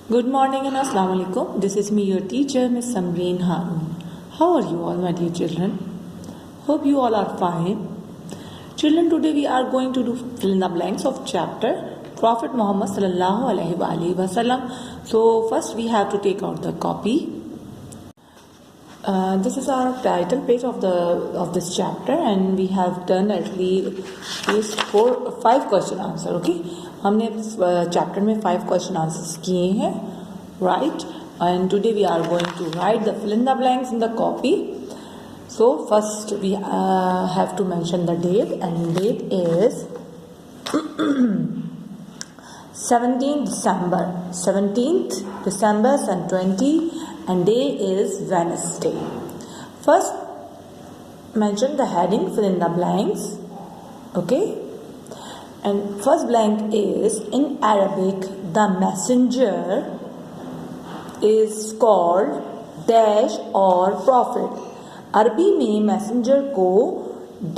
Good morning and Assalamu alaikum. This is me, your teacher, Miss Samreen Harun. How are you all, my dear children? Hope you all are fine. Children, today we are going to do fill in the blanks of chapter Prophet Muhammad sallallahu alaihi wasallam. So first we have to take out the copy. This is our title page of this chapter, and we have done at least 5 question answer. Okay, हमने chapter में 5 question answers किए हैं, right. And today we are going to write the fill in the blanks in the copy. So first we have to mention the date, and date is 17th December 2020, and day is Wednesday. First mention the heading, fill in the blanks. Okay, and first blank is in Arabic the messenger is called dash or prophet. अरबी में messenger को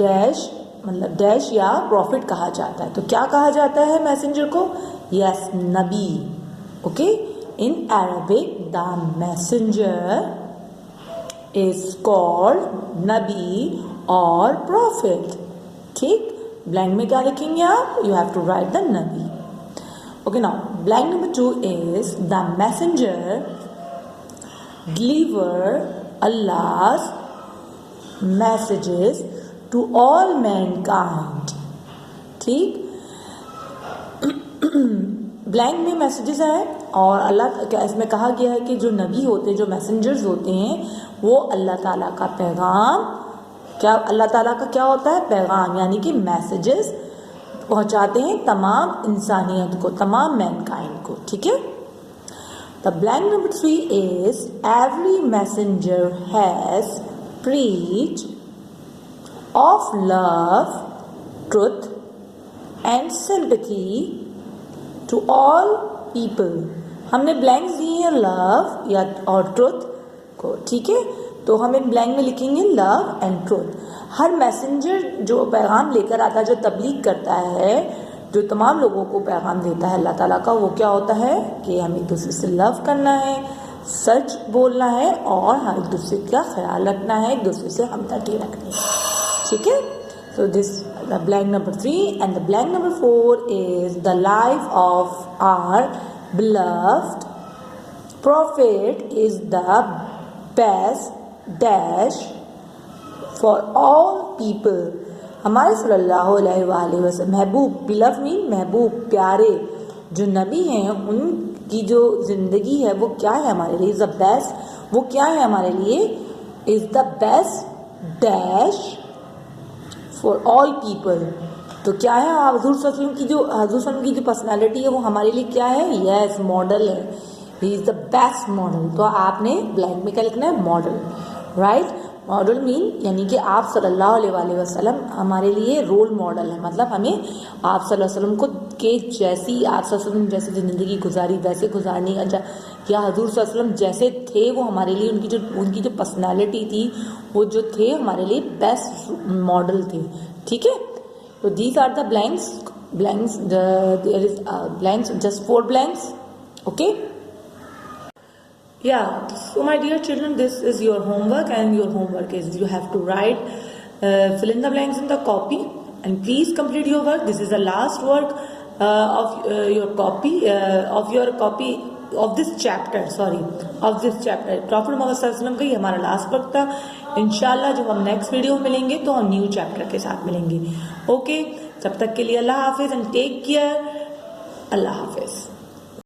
dash मतलब dash या profit कहा जाता है. तो क्या कहा जाता है मैसेंजर को? यस, नबी. Okay, in Arabic the messenger is called नबी और प्रॉफिट. ठीक, ब्लैंक में क्या लिखेंगे आप? You have to write the नबी. Okay, now blank number 2 is the messenger deliver अल्लाह's messages to all mankind. ठीक, ब्लैंक में मैसेजेस हैं और अल्लाह इसमें कहा गया है कि जो नबी होते हैं, जो मैसेंजर्स होते हैं, वो अल्लाह ताला का पैगाम क्या अल्लाह ताला का क्या होता है? पैगाम, यानी कि मैसेजेस पहुंचाते हैं तमाम इंसानियत को, तमाम मैनकाइंड को. ठीक है. The blank number 3 is every messenger has preach of love, truth and sympathy to all people. हमने ब्लैंक्स दिए हैं लव या और ट्रुथ को. ठीक है, तो हम इन ब्लैंक में लिखेंगे love and truth. Her messenger जो पैगाम लेकर आता है, जो तबलीग करता है, जो तमाम लोगों को पैगाम देता है अल्लाह ताला का, वो क्या होता है कि हम एक दूसरे से लव करना है, सच बोलना है और हर एक दूसरे का ख्याल रखना है, एक दूसरे से हमदर्दी रखनी है. ठीक है. So this the blank number 3 and the blank number 4 is the life of our beloved prophet is the best dash for all people. हमारे सल्लल्लाहु अलैहि वसल्लम महबूब, बिलव मीन महबूब, प्यारे जो नबी हैं, उनकी जो जिंदगी है वो क्या है हमारे लिए? Is the best. वो क्या है हमारे लिए? Is the best dash for all people. तो क्या है? हजूर सल्लल्लाहु की जो पर्सनैलिटी है वो हमारे लिए क्या है? यस, मॉडल है. He is the best model. तो आपने ब्लैंक में क्या लिखना है? मॉडल. राइट. मॉडल मीन यानी कि आप सल्लल्लाहु अलैहि वसल्लम हमारे लिए रोल मॉडल है. मतलब हमें आप सल्लल्लाहु अलैहि वसल्लम को के जैसी, आप सल्लल्लाहु अलैहि वसल्लम जैसे ज़िंदगी गुजारी वैसे गुजारनी का, या हजूर सल्लल्लाहु अलैहि वसल्लम जैसे थे वो हमारे लिए, उनकी जो पर्सनालिटी थी वो जो थे हमारे लिए बेस्ट मॉडल थे. ठीक है. तो these are the blanks there is blanks, just 4 blanks. Okay. Yeah, so my dear children, this is your homework, and your homework is you have to write, fill in the blanks in the copy, and please complete your work. This is the last work of your copy of this chapter. Of this chapter. Prophet Muhammad sallallahu alaihi wasallam का ये हमारा last work था. इंशाल्लाह जब हम next video में मिलेंगे तो हम न्यू चैप्टर के साथ मिलेंगे. ओके, जब तक के लिए अल्लाह हाफिज एंड टेक केयर. अल्लाह हाफिज.